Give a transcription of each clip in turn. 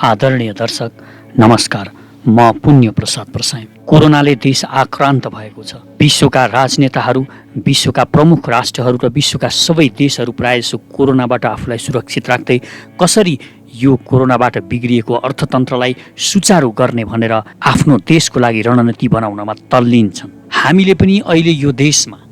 आदरणीय दर्शक नमस्कार, म पुण्य प्रसाद प्रसाई। कोरोनाले देश आक्रान्त भएको छ। विश्वका राजनेताहरू, विश्वका प्रमुख राष्ट्रहरू र विश्वका सबै देशहरू प्रायःजसो कोरोनाबाट आफूलाई सुरक्षित राख्दै कसरी यो कोरोनाबाट बिग्रिएको अर्थतन्त्रलाई सुचारू गर्ने भनेर आफ्नो देशको लागि रणनीति बनाउनमा तल्लीन छन्। हामीले पनि अहिले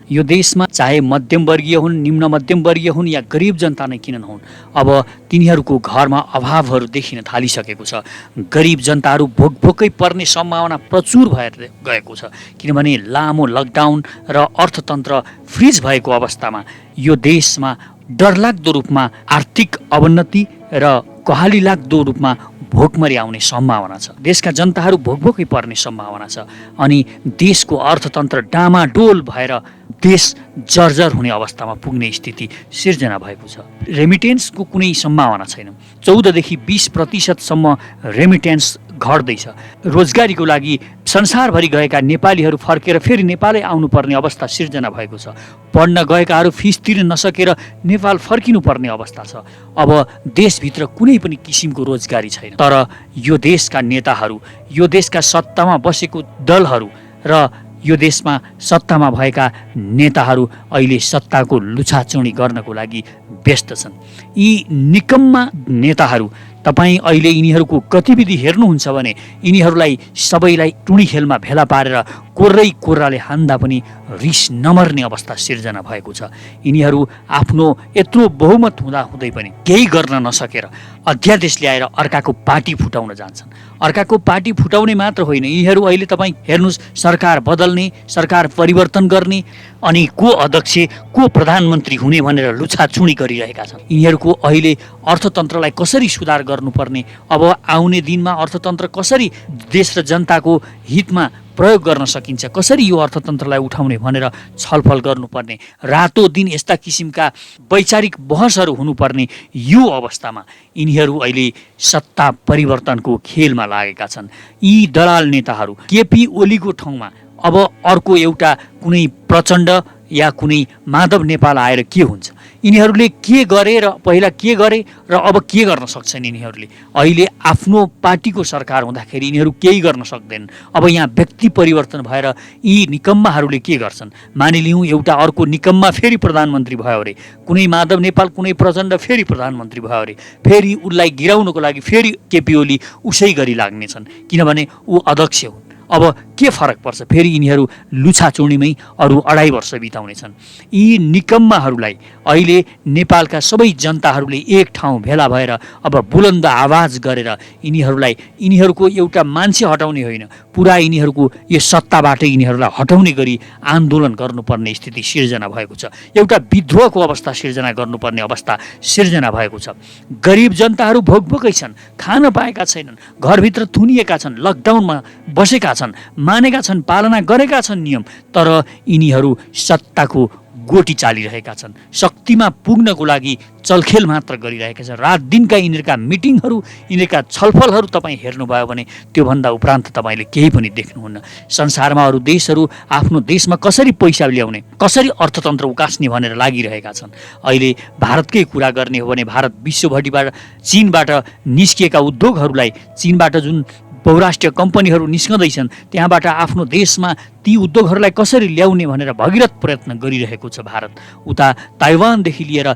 यो देशमा चाहे मध्यमवर्गीय हुन्, निम्न मध्यमवर्गीय हुन् या गरिब जनता नै किन नहुन्, अब तिनीहरूको घरमा अभावहरू देखिन थालिसकेको छ। गरिब जनताहरू भोकभोकै पर्ने सम्भावना प्रचुर भएर गएको छ, किनभने लामो लकडाउन र अर्थतन्त्र फ्रिज भएको अवस्थामा यो देशमा डरलाग्दो रूपमा आर्थिक अवनति र कहाली लाग्दो रूपमा भोकमरी आउने सम्भावना छ। देशका जनताहरू भोकभोकै पर्ने सम्भावना छ अनि देशको अर्थतन्त्र डामाडोल भएर देश जर्जर हुने अवस्थामा पुग्ने स्थिति सिर्जना भएको छ। रेमिटेन्सको कुनै सम्भावना छैन। 14 देखि 20% रेमिटेन्स घट्दैछ। रोजगारीको लागि संसारभरि गएका नेपालीहरू फर्केर फेरि नेपालै आउनुपर्ने अवस्था सिर्जना भएको छ। पढ्न गएकाहरू फिस तिर्न नसकेर नेपाल फर्किनुपर्ने अवस्था छ। अब देशभित्र कुनै पनि किसिमको रोजगारी छैन। तर यो देशका नेताहरू, यो देशका सत्तामा बसेको दलहरू र यो देशमा सत्तामा भएका नेताहरू अहिले सत्ताको लुछाचुँडी गर्नको लागि व्यस्त छन्। यी निकम्मा नेताहरू, तपाईँ अहिले यिनीहरूको गतिविधि हेर्नुहुन्छ भने यिनीहरूलाई सबैलाई टुणी खेलमा भेला पारेर कोर्राले हान्दा पनि रिस नमर्ने अवस्था सिर्जना भएको छ। यिनीहरू आफ्नो यत्रो बहुमत हुँदाहुँदै पनि केही गर्न नसकेर अध्यादेश ल्याएर अर्काको पार्टी फुटाउन जान्छन्। अर्काको पार्टी फुटाउने मात्र होइन, यिनीहरू अहिले तपाईँ हेर्नुहोस्, सरकार बदल्ने, सरकार परिवर्तन गर्ने अनि को अध्यक्ष, को प्रधानमन्त्री हुने भनेर लुछाचुँडी गरिरहेका छन्। यिनीहरूको अहिले अर्थतन्त्रलाई कसरी सुधार गर्नुपर्ने, अब आउने दिनमा अर्थतन्त्र कसरी देश र जनताको हितमा प्रयोग गर्न सकिन्छ, कसरी यो अर्थतन्त्रलाई उठाउने भनेर छलफल गर्नुपर्ने, रातो दिन यस्ता किसिमका वैचारिक बहसहरू हुनुपर्ने यो अवस्थामा यिनीहरू अहिले सत्ता परिवर्तनको खेलमा लागेका छन्। यी दलाल नेताहरू केपी ओलीको ठाउँमा अब अर्को एउटा कुनै प्रचण्ड या कुनै माधव नेपाल आएर के हुन्छ? यिनीहरूले के गरे र पहिला के गरे र अब के गर्न सक्छन्? यिनीहरूले अहिले आफ्नो पार्टीको सरकार हुँदाखेरि यिनीहरू केही गर्न सक्दैनन्। अब यहाँ व्यक्ति परिवर्तन भएर यी निकम्माहरूले के गर्छन्? मानिलिउँ एउटा अर्को निकम्मा फेरि प्रधानमन्त्री भयो अरे, कुनै माधव नेपाल, कुनै प्रचण्ड फेरि प्रधानमन्त्री भयो अरे, फेरि उसलाई गिराउनको लागि फेरि केपी ओली उसै गरी लाग्नेछन्, किनभने ऊ अध्यक्ष हुन्। अब के फरक पर्छ? फेरि यिनीहरू लुछाचुँडीमै अरू 2.5 वर्ष बिताउनेछन्। यी निकम्माहरूलाई अहिले नेपालका सबै जनताहरूले एक ठाउँ भेला भएर अब बुलन्द आवाज गरेर यिनीहरूको एउटा मान्छे हटाउने होइन, पुरा यिनीहरूको यो सत्ताबाट यिनीहरूलाई हटाउने गरी आन्दोलन गर्नुपर्ने स्थिति सिर्जना भएको छ। एउटा विद्रोहको अवस्था सिर्जना गर्नुपर्ने अवस्था सिर्जना भएको छ। गरिब जनताहरू भोकभोकै छन्, खान पाएका छैनन्, घरभित्र थुनिएका छन्, लकडाउनमा बसेका छन्, मानेका छन्, पालना गरेका छन् नियम, तर यिनीहरू सत्ताको गोटी चालिरहेका छन्। शक्तिमा पुग्नको लागि चलखेल मात्र गरिरहेका छन्। रात दिनका यिनीहरूका मिटिङहरू, यिनीहरूका छलफलहरू तपाईँ हेर्नुभयो भने त्योभन्दा उपरान्त तपाईँले केही पनि देख्नुहुन्न। संसारमा अरू देशहरू आफ्नो देशमा कसरी पैसा ल्याउने, कसरी अर्थतन्त्र उकास्ने भनेर लागिरहेका छन्। अहिले भारतकै कुरा गर्ने हो भने भारत विश्वभरिबाट चीनबाट निस्किएका उद्योगहरूलाई, चीनबाट जुन बहुराष्ट्रिय कम्पनीहरू निस्कँदैछन् त्यहाँबाट आफ्नो देशमा ती उद्योगहरूलाई कसरी ल्याउने भनेर भगीरथ प्रयत्न गरिरहेको छ भारत। उता ताइवानदेखि लिएर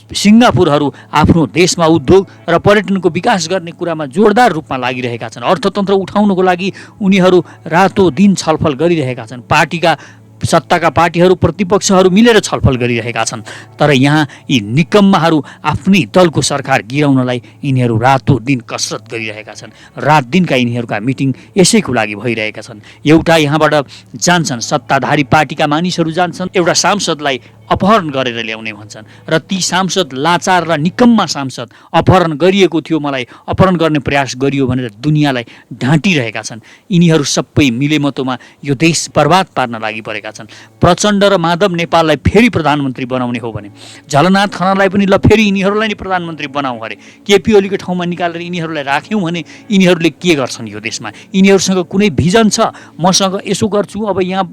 सिङ्गापुरहरू आफ्नो देशमा उद्योग र पर्यटनको विकास गर्ने कुरामा जोरदार रूपमा लागिरहेका छन्। अर्थतन्त्र उठाउनको लागि उनीहरू रातो दिन छलफल गरिरहेका छन्। सत्ताका पार्टीहरू, प्रतिपक्षहरू मिलेर छलफल गरिरहेका छन्। तर यहाँ यी निकम्माहरू आफ्नै दलको सरकार गिराउनलाई यिनीहरू रातो दिन कसरत गरिरहेका छन्। रात दिनका यिनीहरूका मिटिङ यसैको लागि भइरहेका छन्। एउटा यहाँबाट जान्छन्, सत्ताधारी पार्टीका मानिसहरू जान्छन्, एउटा सांसदलाई अपहरण गरेर ल्याउने भन्छन् र ती सांसद लाचार र निकम्मा सांसद, अपहरण गरिएको थियो, मलाई अपहरण गर्ने प्रयास गरियो भनेर दुनियाँलाई ढाँटिरहेका छन्। यिनीहरू सबै मिलेमतोमा यो देश बर्बाद पार्न लागि परेका छन्। प्रचण्ड र माधव नेपाललाई फेरि प्रधानमन्त्री बनाउने हो भने, झलनाथ खनाललाई पनि ल फेरि यिनीहरूलाई नै प्रधानमन्त्री बनाऊ अरे, केपी ओलीको ठाउँमा निकालेर यिनीहरूलाई राख्यौँ भने यिनीहरूले के गर्छन् यो देशमा? यिनीहरूसँग कुनै भिजन छ? मसँग यसो गर्छु, अब यहाँ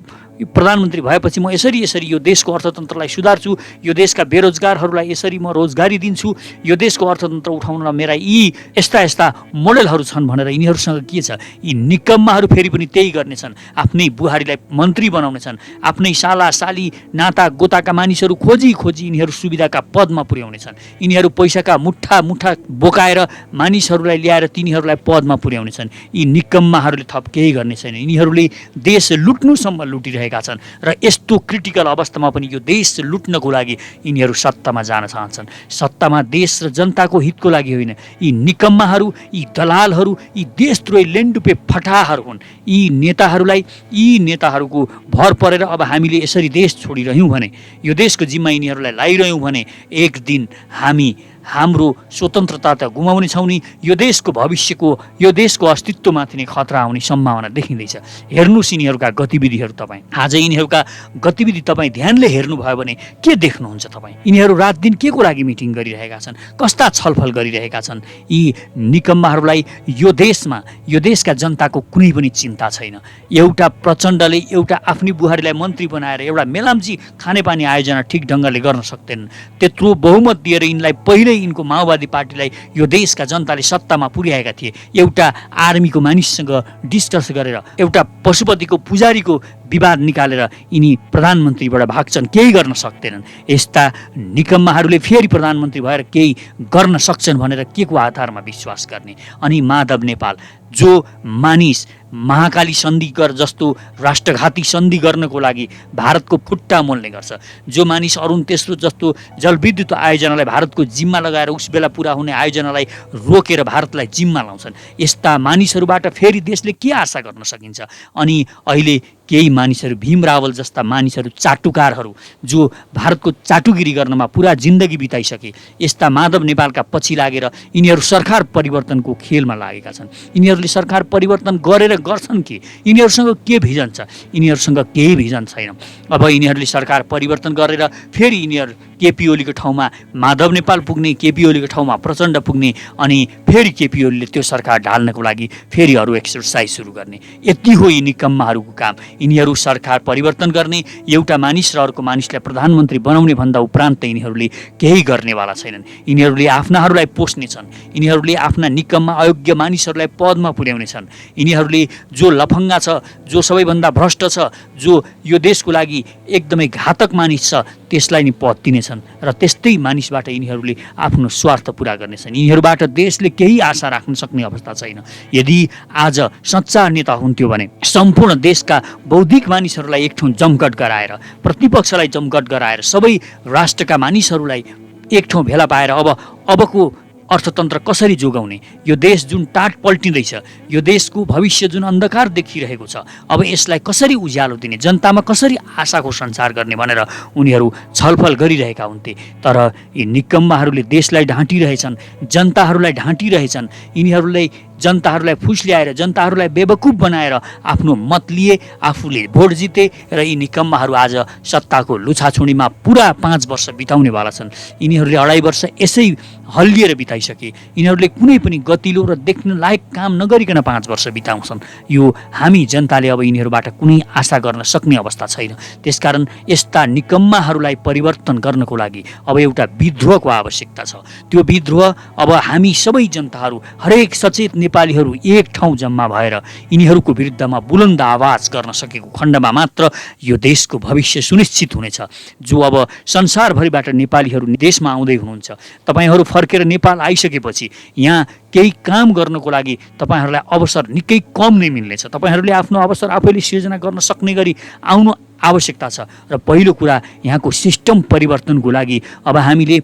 प्रधानमन्त्री भएपछि म यसरी यो देशको अर्थतन्त्रलाई सुधार्छु, यो देशका बेरोजगारहरूलाई यसरी म रोजगारी दिन्छु, यो देशको अर्थतन्त्र उठाउन मेरा यी यस्ता मोडेलहरू छन् भनेर यिनीहरूसँग के छ? यी निकम्माहरू फेरि पनि त्यही गर्नेछन्। आफ्नै बुहारीलाई मन्त्री बनाउनेछन्, आफ्नै साला साली नाता गोताका मानिसहरू खोजी यिनीहरू सुविधाका पदमा पुर्याउनेछन्। यिनीहरू पैसाका मुठा बोकाएर मानिसहरूलाई ल्याएर तिनीहरूलाई पदमा पुर्याउनेछन्। यी निकम्माहरूले थप केही गर्ने छैन। यिनीहरूले देश लुट्नुसम्म लुटिरहेका छन् र यस्तो क्रिटिकल अवस्थामा पनि यो देश लुट्नको लागि यिनीहरू सत्तामा जान चाहन्छन्। सत्तामा देश र जनताको हितको लागि होइन। यी निकम्माहरू, यी दलालहरू, यी देशद्रोही लेन्डुपे फटाहरू हुन्। यी नेताहरूको भर परेर अब हामीले यसरी देश छोडिरह्यौँ भने, यो देशको जिम्मा यिनीहरूलाई लाइरह्यौँ भने एक दिन हामी हाम्रो स्वतन्त्रता त गुमाउने छौँ नि, यो देशको भविष्यको, यो देशको अस्तित्वमाथि नै खतरा आउने सम्भावना देखिँदैछ। हेर्नुहोस् यिनीहरूका गतिविधिहरू। तपाईँ आज यिनीहरूका गतिविधि तपाईँ ध्यानले हेर्नुभयो भने के देख्नुहुन्छ? तपाईँ यिनीहरू रात दिन के को लागि मिटिङ गरिरहेका छन्? कस्ता छलफल गरिरहेका छन्? यी निकम्माहरूलाई यो देशका जनताको कुनै पनि चिन्ता छैन। एउटा प्रचण्डले एउटा आफ्नै बुहारीलाई मन्त्री बनाएर एउटा मेलाम्ची खानेपानी आयोजना ठिक ढङ्गले गर्न सक्दैनन्। त्यत्रो बहुमत दिएर यिनलाई पहिले यिनको माओवादी पार्टीलाई यो देशका जनताले सत्तामा पुर्याएका थिए। एउटा आर्मीको मानिससँग डिस्कस गरेर, एउटा पशुपतिको पुजारीको विवाद निकालेर यिनी प्रधानमन्त्रीबाट भाग्छन्, केही गर्न सक्दैनन्। यस्ता निकम्माहरूले फेरि प्रधानमन्त्री भएर केही गर्न सक्छन् भनेर के को आधारमा विश्वास गर्ने? अनि माधव नेपाल जो मानिस महाकाली सन्धि जस्तो राष्ट्रघाती सन्धि गर्नको लागि भारतको खुट्टा मोल्ने गर्छ, जो मानिस अरुण तेस्रो जस्तो जलविद्युत आयोजनालाई भारतको जिम्मा लगाएर उस बेला पुरा हुने आयोजनालाई रोकेर भारतलाई जिम्मा लाउँछन्, यस्ता मानिसहरूबाट फेरि देशले के आशा गर्न सकिन्छ? अनि अहिले केही मानिसहरू, भीम रावल जस्ता मानिसहरू, चाटुकारहरू जो भारतको चाटुगिरी गर्नमा पुरा जिन्दगी बिताइसके, यस्ता माधव नेपालका पछि लागेर यिनीहरू सरकार परिवर्तनको खेलमा लागेका छन्। यिनीहरूले सरकार परिवर्तन गर्छन् कि? यिनीहरूसँग के भिजन छ? यिनीहरूसँग केही भिजन छैन। अब यिनीहरूले सरकार परिवर्तन गरेर फेरि यिनीहरू केपी ओलीको ठाउँमा माधव नेपाल पुग्ने, केपी ओलीको ठाउँमा प्रचण्ड पुग्ने, अनि फेरि केपी ओलीले त्यो सरकार ढाल्नको लागि फेरि अरू एक्सर्साइज सुरु गर्ने। यति हो यी निकम्माहरूको काम। यिनीहरू सरकार परिवर्तन गर्ने, एउटा मानिस र अर्को मानिसलाई प्रधानमन्त्री बनाउने भन्दा उपरान्त यिनीहरूले केही गर्नेवाला छैनन्। यिनीहरूले आफ्नाहरूलाई पोस्नेछन्। यिनीहरूले आफ्ना निकम्मा अयोग्य मानिसहरूलाई पदमा पुर्याउनेछन्। यिनीहरूले जो लफङ्गा छ, जो सबैभन्दा भ्रष्ट छ, जो यो देशको लागि एकदमै घातक मानिस छ, त्यसलाई नि पद दिनेछन् र त्यस्तै मानिसबाट यिनीहरूले आफ्नो स्वार्थ पुरा गर्नेछन्। यिनीहरूबाट देशले केही आशा राख्न सक्ने अवस्था छैन। यदि आज सच्चा नेता हुन्थ्यो भने सम्पूर्ण देशका बौद्धिक मानिसहरूलाई एक ठाउँ जमघट गराएर, प्रतिपक्षलाई जमघट गराएर, सबै राष्ट्रका मानिसहरूलाई एक ठाउँ भेला पाएर अबको अर्थतन्त्र कसरी जोगाउने, यो देश जुन टाट पल्टिँदैछ, यो देशको भविष्य जुन अन्धकार देखिरहेको छ, अब यसलाई कसरी उज्यालो दिने, जनतामा कसरी आशाको सञ्चार गर्ने भनेर उनीहरू छलफल गरिरहेका हुन्थे। तर यी निकम्माहरूले देशलाई ढाँटिरहेछन्, जनताहरूलाई ढाँटिरहेछन्। यिनीहरूले जनताहरूलाई फुस्ल्याएर, जनताहरूलाई बेवकुफ बनाएर आफ्नो मत लिए, आफूले भोट जिते र यी निकम्माहरू आज सत्ताको लुछाछुँडीमा पुरा 5 वर्ष बिताउनेवाला छन्। यिनीहरूले 2.5 वर्ष यसै हल्लिएर बिताइसके। यिनीहरूले कुनै पनि गतिलो र देख्न लायक काम नगरिकन 5 वर्ष बिताउँछन्। यो हामी जनताले अब यिनीहरूबाट कुनै आशा गर्न सक्ने अवस्था छैन। त्यसकारण यस्ता निकम्माहरूलाई परिवर्तन गर्नको लागि अब एउटा विद्रोहको आवश्यकता छ। त्यो विद्रोह अब हामी सबै जनताहरू, हरेक सचेत नेपालीहरू एक ठाउँ जम्मा भएर यिनीहरूको विरुद्धमा बुलन्द आवाज गर्न सकेको खण्डमा मात्र यो देशको भविष्य सुनिश्चित हुनेछ। जो अब संसारभरिबाट नेपालीहरू देशमा आउँदै हुनुहुन्छ, तपाईँहरू फर्केर नेपाल आइसकेपछि यहाँ केही काम गर्नको लागि तपाईँहरूलाई अवसर निकै कम नै मिल्नेछ। तपाईँहरूले आफ्नो अवसर आफैले सिर्जना गर्न सक्ने गरी आउनु आवश्यकता छ। र पहिलो कुरा, यहाँको सिस्टम परिवर्तनको लागि अब हामीले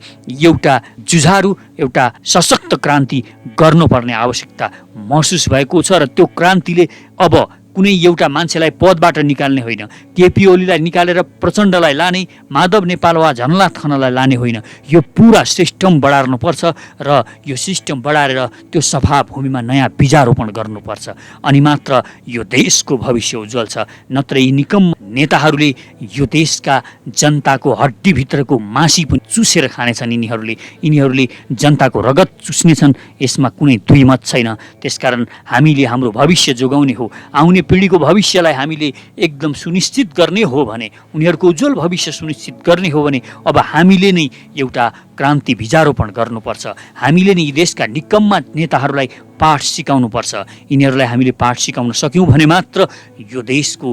एउटा जुझारु, एउटा सशक्त क्रान्ति गर्नुपर्ने आवश्यकता महसुस भएको छ। र त्यो क्रान्तिले अब कुनै एउटा मान्छेलाई पदबाट निकाल्ने होइन, केपी ओलीलाई निकालेर प्रचण्डलाई लाने, माधव नेपाल वा झनलाथ खनाललाई लाने होइन। यो पुरा सिस्टम बढार्नुपर्छ र यो सिस्टम बढारेर त्यो सफा भूमिमा नयाँ बीजारोपण गर्नुपर्छ। अनि मात्र यो देशको भविष्य उज्जवल छ। नत्र यी निकम नेताहरूले यो देशका जनताको हड्डीभित्रको मासी पनि चुसेर खानेछन्। यिनीहरूले जनताको रगत चुस्नेछन्। यसमा कुनै दुई मत छैन। त्यसकारण हामीले हाम्रो भविष्य जोगाउने हो, आउने पिँढीको भविष्यलाई हामीले एकदम सुनिश्चित गर्ने हो भने, उनीहरूको उज्जवल भविष्य सुनिश्चित गर्ने हो भने अब हामीले नै एउटा क्रान्ति भिजारोपण गर्नुपर्छ। हामीले नै यी देशका निकम्मा नेताहरूलाई पाठ सिकाउनुपर्छ। यिनीहरूलाई हामीले पाठ सिकाउन सक्यौँ भने मात्र यो देशको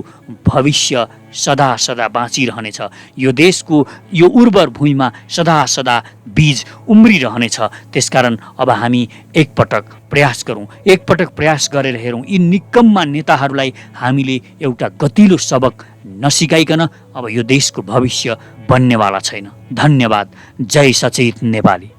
भविष्य सदा सदा बाँचिरहनेछ। यो देशको यो उर्वर भूमिमा सदा सदा बीज उम्रिरहनेछ। त्यसकारण अब हामी एकपटक प्रयास गरौँ, एकपटक प्रयास गरेर हेरौँ। यी निकम्मा नेताहरूलाई हामीले एउटा गतिलो सबक नसिकाइकन अब यो देशको भविष्य बन्नेवाला छैन। धन्यवाद। जय सचेत नेपाली।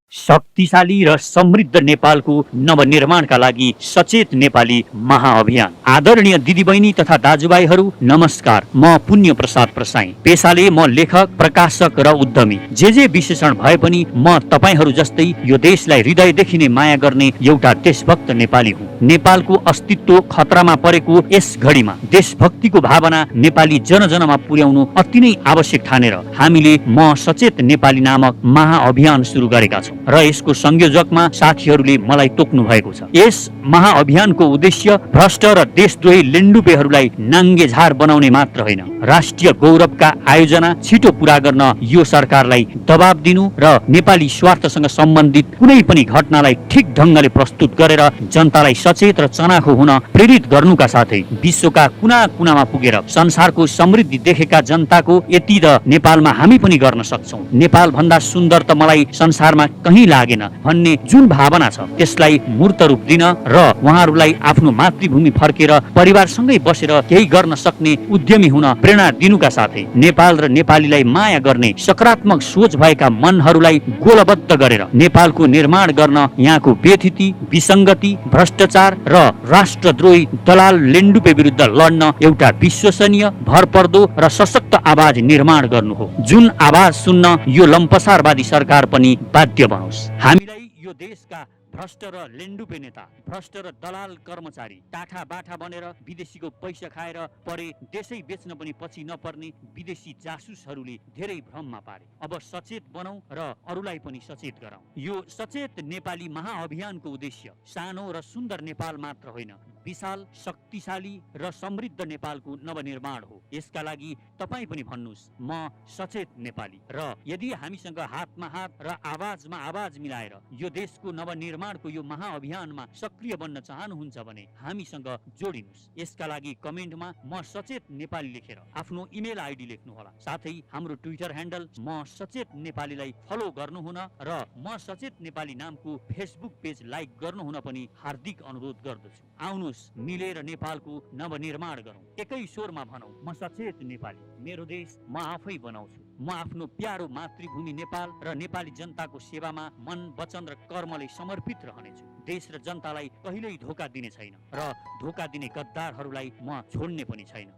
शक्तिशाली र समृद्ध नेपालको नवनिर्माणका लागि सचेत नेपाली महाअभियान। आदरणीय दिदीबहिनी तथा दाजुभाइहरू नमस्कार। म पुण्य प्रसाद प्रसाई। पेशाले म लेखक, प्रकाशक र उद्यमी। जे विशेषण भए पनि म तपाईहरू जस्तै यो देशलाई हृदयदेखि नै माया गर्ने एउटा देशभक्त नेपाली हुँ। नेपालको अस्तित्व खतरामा परेको यस घडीमा देशभक्तिको भावना नेपाली जनजनमा पुर्याउनु अति नै आवश्यक ठानेर हामीले म सचेत नेपाली नामक महाअभियान सुरु गरेका छौँ र यसको संयोजकमा साथीहरूले मलाई तोक्नु भएको छ। यस महाअभियानको उद्देश्य भ्रष्ट र देशद्रोही लेन्डुपेहरूलाई नाङ्गे झार बनाउने मात्र होइन, राष्ट्रिय गौरवका आयोजना छिटो पूरा गर्न यो सरकारलाई दबाब दिनु र नेपाली स्वार्थसँग सम्बन्धित कुनै पनि घटनालाई ठिक ढङ्गले प्रस्तुत गरेर जनतालाई सचेत र चनाखो हुन प्रेरित गर्नुका साथै विश्वका कुना कुनामा पुगेर संसारको समृद्धि देखेका जनताको यति त नेपालमा हामी पनि गर्न सक्छौँ, नेपाल भन्दा सुन्दर त मलाई संसारमा कहीँ लागेन भन्ने जुन भावना छ त्यसलाई मूर्त रूप दिन र उहाँहरूलाई आफ्नो मातृभूमि फर्केर परिवारसँगै बसेर केही गर्न सक्ने उद्यमी हुन प्रेरणा दिनुका साथै नेपाल र नेपालीलाई माया गर्ने सकारात्मक सोच भएका मनहरूलाई गोलबद्ध गरेर नेपालको निर्माण गर्न यहाँको व्यथिति, विसङ्गति, भ्रष्टाचार र राष्ट्रद्रोही दलाल लेन्डुपे विरुद्ध लड्न एउटा विश्वसनीय, भरपर्दो र सशक्त आवाज निर्माण गर्नु हो, जुन आवाज सुन्न यो लम्पसारवादी सरकार पनि बाध्य बनोस्। हामीलाई यो देशका भ्रष्ट र लेन्डुपे नेता, भ्रष्ट र दलाल कर्मचारी टाठा बाठा बनेर विदेशीको पैसा खाएर परे देशै बेच्न पनि पछि नपर्ने विदेशी जासुसहरूले धेरै भ्रममा पारे। अब सचेत बनौं र अरूलाई पनि सचेत गराउँ। यो सचेत नेपाली महाअभियानको उद्देश्य सानो र सुन्दर नेपाल मात्र होइन, विशाल, शक्तिशाली र समृद्ध नेपालको नवनिर्माण हो। यसका लागि तपाईँ पनि भन्नुहोस् म सचेत नेपाली। र यदि हामीसँग हातमा हात र आवाजमा आवाज मिलाएर यो देशको नवनिर्माणको यो महाअभियानमा सक्रिय बन्न चाहनुहुन्छ भने हामीसँग जोडिनुहोस्। यसका लागि कमेन्टमा म सचेत नेपाली लेखेर आफ्नो इमेल आइडी लेख्नुहोला। साथै हाम्रो ट्विटर ह्यान्डल म सचेत नेपालीलाई फलो गर्नुहुन र म सचेत नेपाली नामको फेसबुक पेज लाइक गर्नुहुन पनि हार्दिक अनुरोध गर्दछु। आउनुहोस् मिलेर नेपालको नवनिर्माण गरौँ। एकै स्वरमा भनौँ म सचेत नेपाली, मेरो देश म आफै बनाउँछु। म आफ्नो प्यारो मातृभूमि नेपाल र नेपाली जनताको सेवामा मन, वचन र कर्मले समर्पित रहनेछु। देश र जनतालाई कहिल्यै धोका दिने छैन र धोका दिने गद्दारहरूलाई म छोड्ने पनि छैन।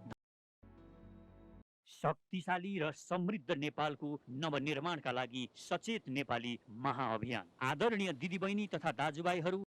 शक्तिशाली र समृद्ध नेपालको नवनिर्माणका लागि सचेत नेपाली महाअभियान। आदरणीय दिदीबहिनी तथा दाजुभाइहरू